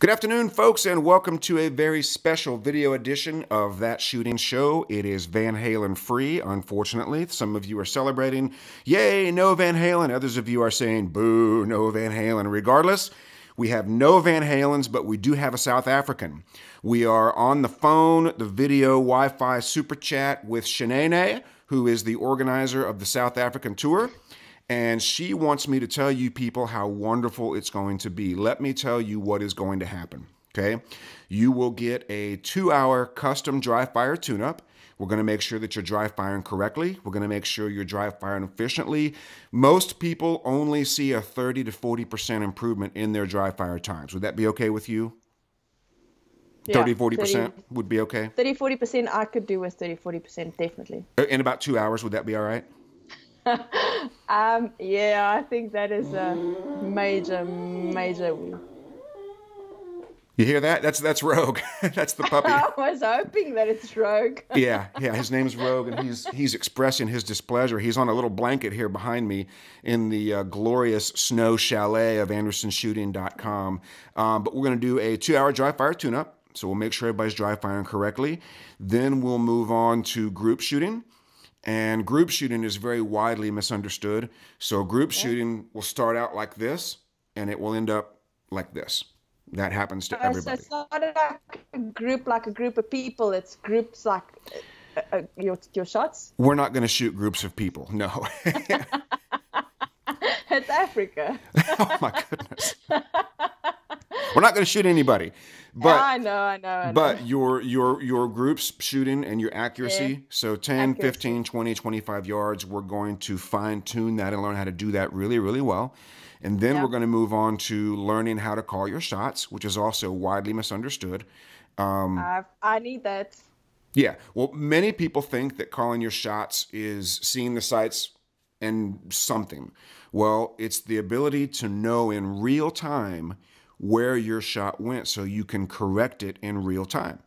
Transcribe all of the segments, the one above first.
Good afternoon, folks, and welcome to a very special video edition of That Shooting Show. It is Van Halen free, unfortunately. Some of you are celebrating, yay, no Van Halen. Others of you are saying, boo, no Van Halen. Regardless, we have no Van Halens, but we do have a South African. We are on the phone, the video Wi-Fi super chat with Shanae, who is the organizer of the South African tour. And she wants me to tell you people how wonderful it's going to be. Let me tell you what is going to happen, okay? You will get a 2-hour custom dry fire tune-up. We're going to make sure that you're dry firing correctly. We're going to make sure you're dry firing efficiently. Most people only see a 30 to 40% improvement in their dry fire times. Would that be okay with you? Yeah, 30, 40% would be okay? 30, 40% I could do with 30, 40%, definitely. In about 2 hours, would that be all right? Yeah, I think that is a major win. You hear that? That's Rogue. That's the puppy. I was hoping that it's Rogue. Yeah. His name's Rogue, and he's expressing his displeasure. He's on a little blanket here behind me in the glorious snow chalet of AndersonShooting.com. But we're going to do a 2-hour dry fire tune-up, so we'll make sure everybody's dry firing correctly. Then we'll move on to group shooting. And group shooting is very widely misunderstood. So group shooting will start out like this, and it will end up like this. That happens to everybody. So it's not like a group of people. It's groups like your shots. We're not going to shoot groups of people. No. It's Africa. Oh my goodness. We're not going to shoot anybody. But I know. But your group's shooting and your accuracy, so 10, 15, 20, 25 yards, we're going to fine tune that and learn how to do that really, really well. And then we're going to move on to learning how to call your shots, which is also widely misunderstood. I need that. Yeah. Well, many people think that calling your shots is seeing the sights and something. Well, it's the ability to know in real time where your shot went so you can correct it in real time,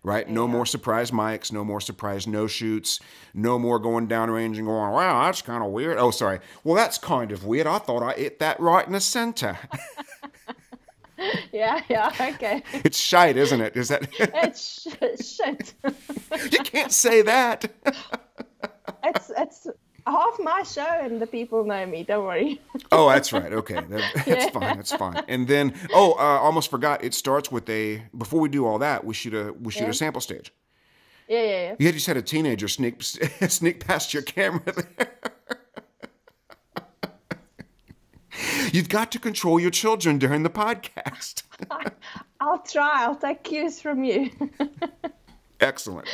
right? No more surprise mics, no more surprise no-shoots, no more going downrange and going, wow, that's kind of weird. Oh, sorry. Well, that's kind of weird. I thought I hit that right in the center. Yeah, okay. It's shite, isn't it? Is that? It's shit. You can't say that. It's half my show and the people know me. Don't worry. Oh, that's right. Okay. That's fine. That's fine. And then, almost forgot. It starts with before we do all that, we shoot a sample stage. Yeah. You just had a teenager sneak past your camera there. You've got to control your children during the podcast. I'll try. I'll take cues from you. Excellent.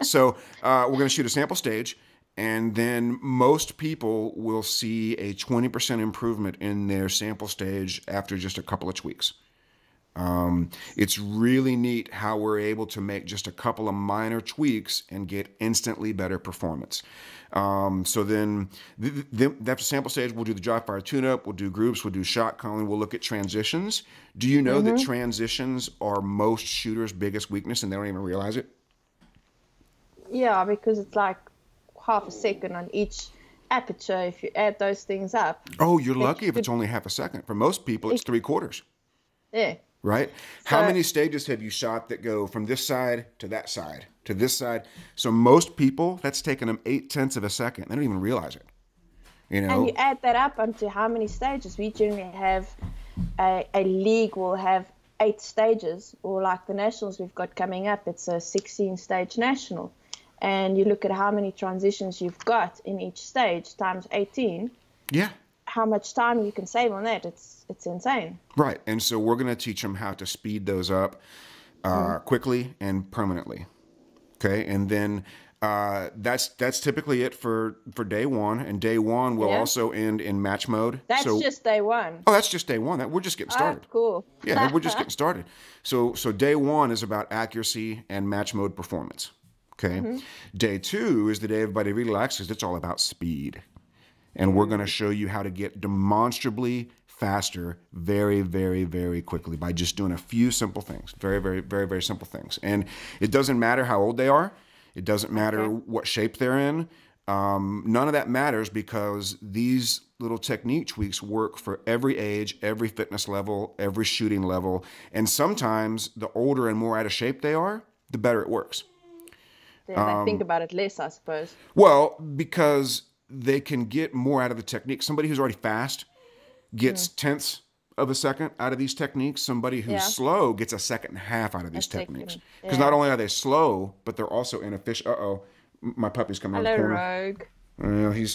So we're going to shoot a sample stage. And then most people will see a 20% improvement in their sample stage after just a couple of tweaks. It's really neat how we're able to make just a couple of minor tweaks and get instantly better performance. So then after sample stage, we'll do the dry fire tune-up, we'll do groups, we'll do shot calling, we'll look at transitions. Do you know that transitions are most shooters' biggest weakness and they don't even realize it? Yeah, because it's like half a second on each aperture if you add those things up. Oh, you're lucky if it's only half a second. For most people, it's 3/4. Yeah. Right? How many stages have you shot that go from this side to that side to this side? So most people, that's taken them 0.8 of a second. They don't even realize it. You know? And you add that up onto how many stages. We generally have a league will have 8 stages, or like the nationals we've got coming up, it's a 16-stage national. And you look at how many transitions you've got in each stage times 18. Yeah. How much time you can save on that? It's insane. Right. And so we're going to teach them how to speed those up quickly and permanently. Okay. And then that's typically it for day one. And day one will also end in match mode. That's just day one. Oh, that's just day one. We're just getting started. Oh, cool. Yeah, we're just getting started. So day one is about accuracy and match mode performance. Okay. Day two is the day everybody relaxes. It's all about speed. And we're going to show you how to get demonstrably faster very, very, very quickly by just doing a few simple things. Very, very, very, very simple things. And it doesn't matter how old they are. It doesn't matter what shape they're in. None of that matters because these little technique tweaks work for every age, every fitness level, every shooting level. And sometimes the older and more out of shape they are, the better it works. Yeah, they think about it less, I suppose. Well, because they can get more out of the technique. Somebody who's already fast gets tenths of a second out of these techniques. Somebody who's Yeah, slow gets a second and a half out of a these techniques. second. Because not Yeah. only are they slow, but they're also inefficient. Uh-oh, my puppy's coming around the Hello, corner. Rogue.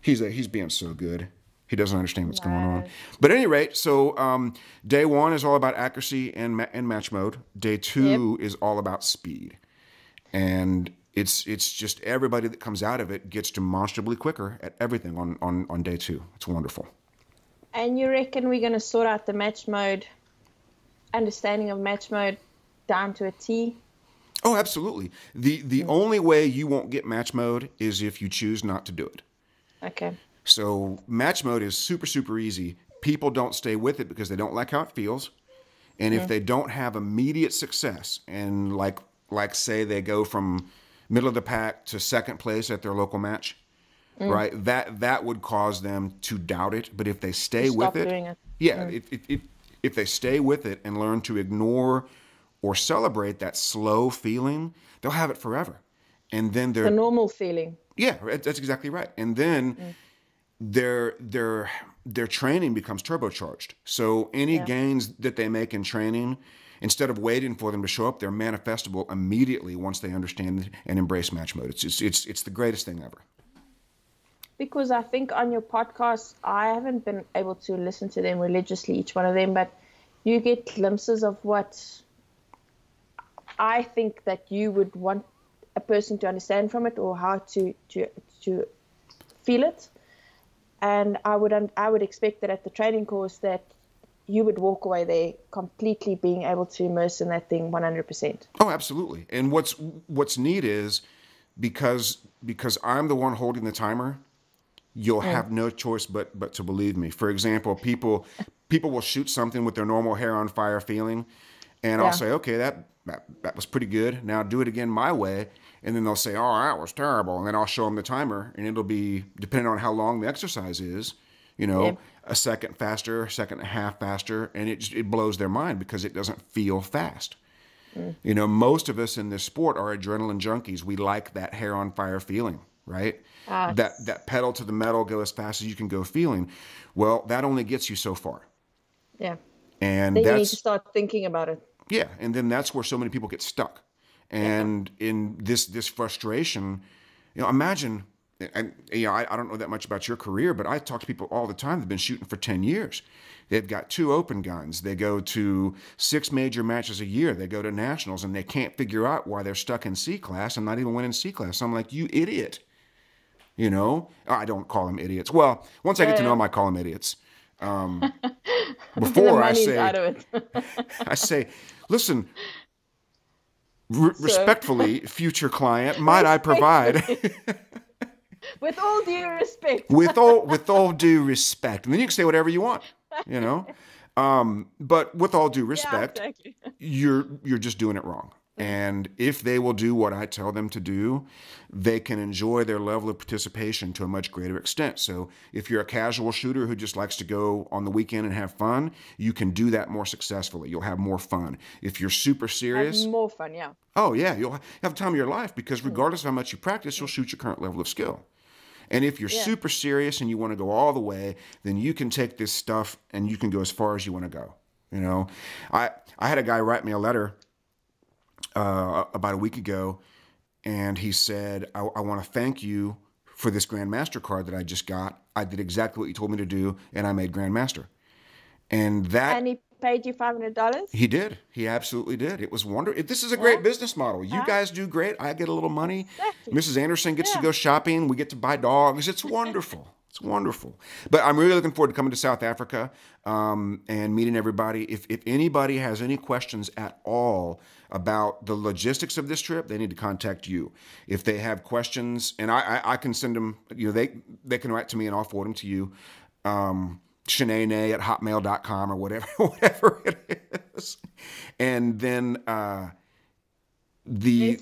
He's being so good. He doesn't understand what's going on. No. But at any rate, so day one is all about accuracy and match mode. Day Yep. two is all about speed. And it's just everybody that comes out of it gets demonstrably quicker at everything on day two. It's wonderful. And you reckon we're going to sort out the match mode, understanding of match mode down to a T? Oh, absolutely. The only way you won't get match mode is if you choose not to do it. Okay. So match mode is super, super easy. People don't stay with it because they don't like how it feels. And if they don't have immediate success, and like say they go from middle of the pack to second place at their local match, right? That would cause them to doubt it. But if they stay with Stop doing it. yeah, if they stay with it and learn to ignore or celebrate that slow feeling, they'll have it forever. And then The normal feeling. yeah, that's exactly right. And then their training becomes turbocharged. So any Yeah. gains that they make in training, instead of waiting for them to show up, they're manifestable immediately once they understand and embrace match mode. It's the greatest thing ever. Because I think on your podcast, I haven't been able to listen to them religiously, each one of them, but you get glimpses of what I think that you would want a person to understand from it, or how to feel it. And I would expect that at the training course that you would walk away there completely being able to immerse in that thing 100%. Oh, absolutely. And what's neat is because I'm the one holding the timer, you'll have no choice but to believe me. For example, people will shoot something with their normal hair on fire feeling, and I'll Yeah. say, okay, that was pretty good. Now do it again my way. And then they'll say, oh, that was terrible. And then I'll show them the timer, and it'll be, depending on how long the exercise is, Yeah. a second faster, a second and a half faster. And it blows their mind because it doesn't feel fast. Most of us in this sport are adrenaline junkies. We like that hair on fire feeling, right? That pedal to the metal, go as fast as you can go feeling. Well, that only gets you so far. Yeah. And Then you need that's, to start thinking about it. yeah. And then that's where so many people get stuck. And in this frustration, imagine, and I don't know that much about your career, but I talk to people all the time that've been shooting for 10 years. They've got 2 open guns. They go to 6 major matches a year. They go to nationals, and they can't figure out why they're stuck in C class and not even winning C class. I'm like, you idiot. I don't call them idiots. Well, once I get to know them, I call them idiots. The Before money's out of it. I say, listen, respectfully, future client, might I provide, With all due respect. with all due respect, and then you can say whatever you want, but with all due respect, Yeah, exactly. you're just doing it wrong. And if they will do what I tell them to do, they can enjoy their level of participation to a much greater extent. So if you're a casual shooter who just likes to go on the weekend and have fun, you can do that more successfully. You'll have more fun. If you're super serious, Have more fun, yeah. oh yeah, you'll have the time of your life, because regardless of how much you practice, you'll shoot your current level of skill. And if you're super serious and you want to go all the way, then you can take this stuff and you can go as far as you want to go. I had a guy write me a letter about a week ago, and he said, I want to thank you for this Grandmaster card that I just got. I did exactly what you told me to do, and I made Grandmaster. And he paid you $500? he did. He absolutely did. It was wonderful. This is a great business model. You guys do great. I get a little money. Exactly. Mrs. Anderson gets to go shopping. We get to buy dogs. It's wonderful. It's wonderful. But I'm really looking forward to coming to South Africa and meeting everybody. If anybody has any questions at all about the logistics of this trip, they need to contact you. If they have questions, and I can send them, they can write to me and I'll forward them to you. Shanae@hotmail.com or whatever it is. And then the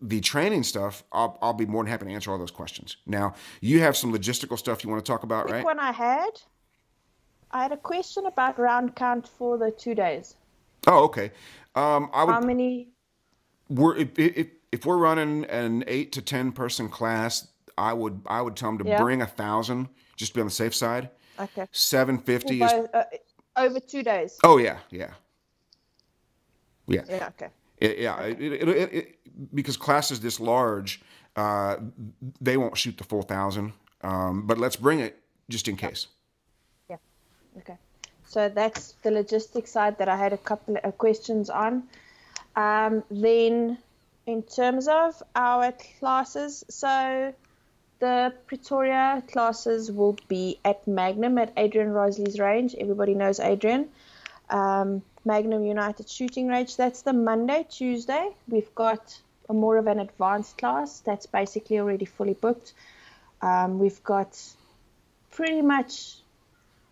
the training stuff, I'll be more than happy to answer all those questions. Now, you have some logistical stuff you want to talk about, right? One I had a question about round count for the 2 days. Oh, okay. How many? If we're running an 8 to 10 person class, I would tell them to bring 1,000 just to be on the safe side. Okay. 750 is over 2 days. Oh yeah. Yeah. Okay. Because classes this large, they won't shoot the full 1,000. But let's bring it just in case. Yeah. Okay. So that's the logistics side that I had a couple of questions on. Then in terms of our classes, so the Pretoria classes will be at Magnum at Adrian Rosley's range. Everybody knows Adrian. Magnum United Shooting Range. That's the Monday, Tuesday. We've got more of an advanced class that's basically already fully booked. We've got pretty much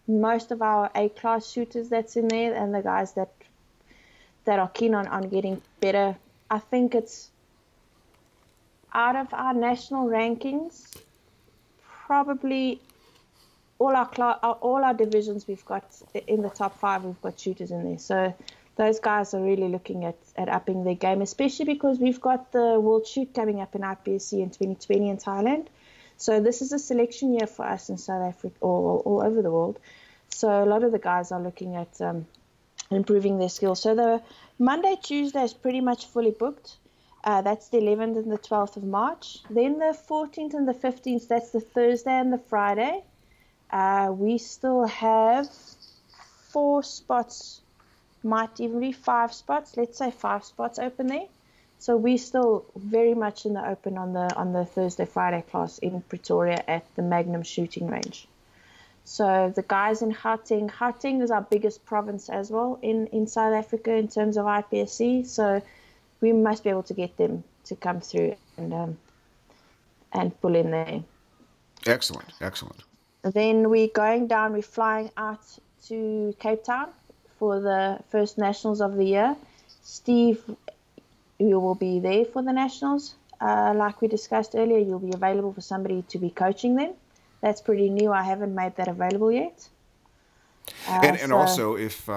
most of our A-class shooters that's in there, and the guys that are keen on getting better. I think it's out of our national rankings, probably all our divisions we've got in the top 5, we've got shooters in there. So those guys are really looking at upping their game, especially because we've got the World Shoot coming up in IPSC in 2020 in Thailand. So this is a selection year for us in South Africa, all over the world. So a lot of the guys are looking at improving their skills. So the Monday, Tuesday is pretty much fully booked. That's the 11th and the 12th of March. Then the 14th and the 15th, that's the Thursday and the Friday. We still have 4 spots, might even be 5 spots. Let's say 5 spots open there. So we're still very much in the open on the Thursday, Friday class in Pretoria at the Magnum Shooting Range. So the guys in Gauteng is our biggest province as well in South Africa in terms of IPSC. So we must be able to get them to come through and pull in there. Excellent. Then we're flying out to Cape Town for the first Nationals of the year. Steve, you will be there for the Nationals. Like we discussed earlier, you'll be available for somebody to be coaching them. That's pretty new. I haven't made that available yet. And also, if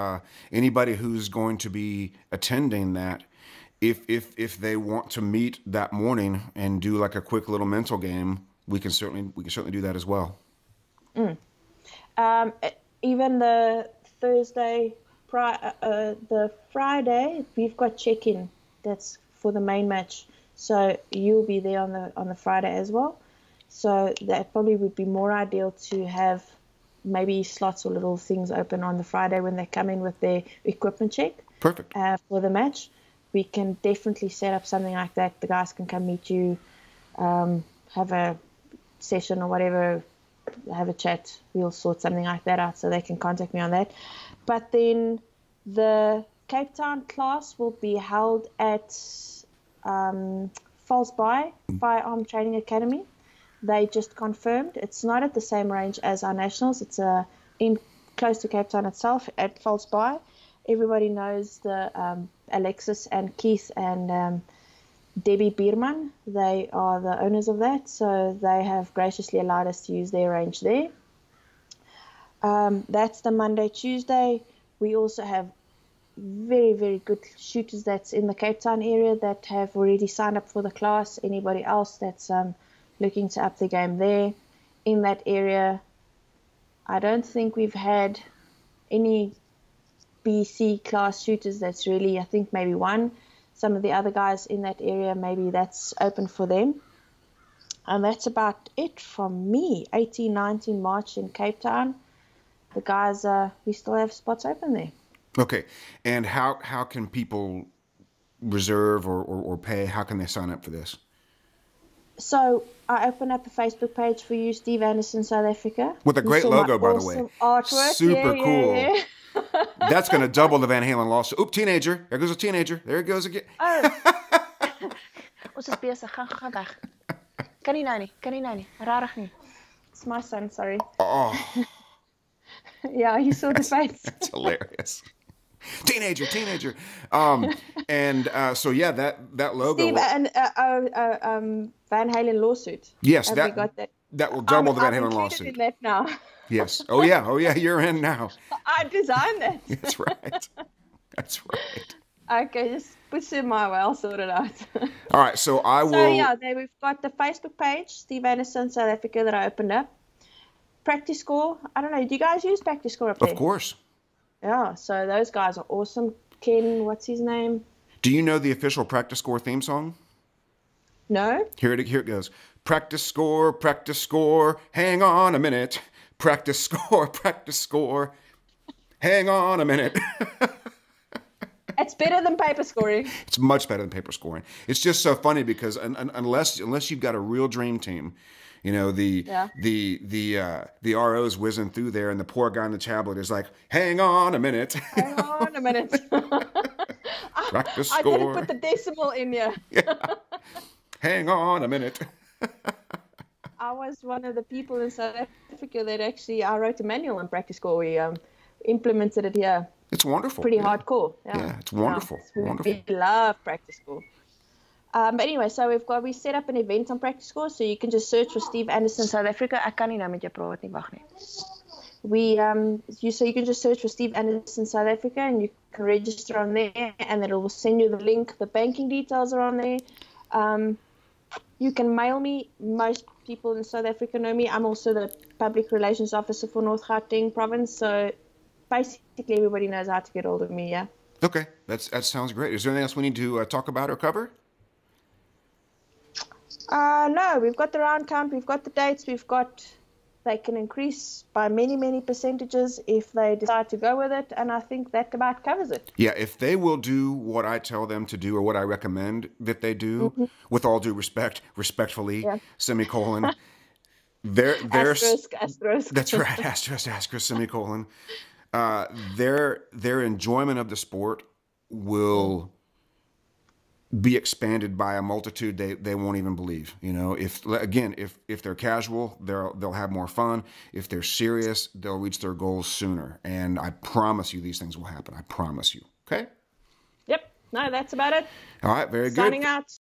anybody who's going to be attending that, if they want to meet that morning and do like a quick little mental game, we can certainly do that as well. Even the Thursday, the Friday, we've got check-in. That's for the main match. So you'll be there on the Friday as well. So that probably would be more ideal to have maybe slots or little things open on the Friday when they come in with their equipment check. Perfect. For the match. We can definitely set up something like that. The guys can come meet you, have a session or whatever, have a chat. We'll sort something like that out so they can contact me on that. But then the Cape Town class will be held at False Bay Firearm Training Academy. They just confirmed. It's not at the same range as our Nationals. It's in close to Cape Town itself at False Bay. Everybody knows the Alexis and Keith and Debbie Bierman. They are the owners of that, so they have graciously allowed us to use their range there. That's the Monday, Tuesday. We also have very, very good shooters that's in the Cape Town area that have already signed up for the class. Anybody else that's looking to up the game there in that area, I don't think we've had any BC class shooters that's really, I think maybe one. Some of the other guys in that area, maybe that's open for them. And that's about it from me. 18, 19 March in Cape Town. The guys, we still have spots open there. Okay. And how can people reserve or pay? How can they sign up for this? So I open up a Facebook page for you, Steve Anderson, South Africa. With a great logo, by the way. Artwork. Super cool. Yeah. That's going to double the Van Halen lawsuit. Oop, teenager. There goes a teenager. There it goes again. Oh. Ons is besig. Gaan weg. Kan nie nou nie. Rarig nie. It's my son, sorry. Oh. Yeah, you saw the face. That's hilarious. Teenager. So yeah, that logo. Steve and Van Halen lawsuit. Yes, Have we got that? that will double the Van I'm Halen included lawsuit. in that now. Yes. Oh yeah. You're in now. I designed that. That's right. That's right. Okay, just push it my way. I'll sort it out. All right. So I will. So yeah, we've got the Facebook page, Steve Anderson South Africa, that I opened up. Practice Score. I don't know. Do you guys use Practice Score up there? Of course. Yeah. So those guys are awesome. Ken, what's his name? Do you know the official Practice Score theme song? No. Here it goes. Practice score, hang on a minute. Practice score, hang on a minute. It's better than paper scoring. It's much better than paper scoring. It's just so funny because unless you've got a real dream team, you know, the RO's whizzing through there and the poor guy on the tablet is like, hang on a minute. Hang on a minute. Practice I score. didn't put the decimal in here. Yeah. Hang on a minute. I was one of the people in South Africa that I wrote a manual on Practice Score. We implemented it here. It's wonderful. Pretty hardcore. Yeah, it's wonderful. Wonderful. We love Practice Score. But anyway, so we set up an event on Practice Score, so you can just search for Steve Anderson South Africa. Ek kan nie nou met jou praat nie, wag net. So you can just search for Steve Anderson South Africa and you can register on there, and then it will send you the link. The banking details are on there. You can mail me. Most people in South Africa know me. I'm also the public relations officer for North Gauteng province, so basically everybody knows how to get hold of me. Yeah. Okay, that sounds great. Is there anything else we need to talk about or cover? No, we've got the round count, we've got the dates, they can increase by many percentages if they decide to go with it, and I think that about covers it. Yeah, if they will do what I tell them to do or what I recommend that they do, with all due respect, respectfully, semicolon, asterisk. That's right, asterisk, semicolon. Their enjoyment of the sport will be expanded by a multitude they won't even believe. You know, if they're casual, they'll have more fun. If they're serious, they'll reach their goals sooner. And I promise you these things will happen. I promise you. Okay? Yep. No, that's about it. All right, very good. Signing out.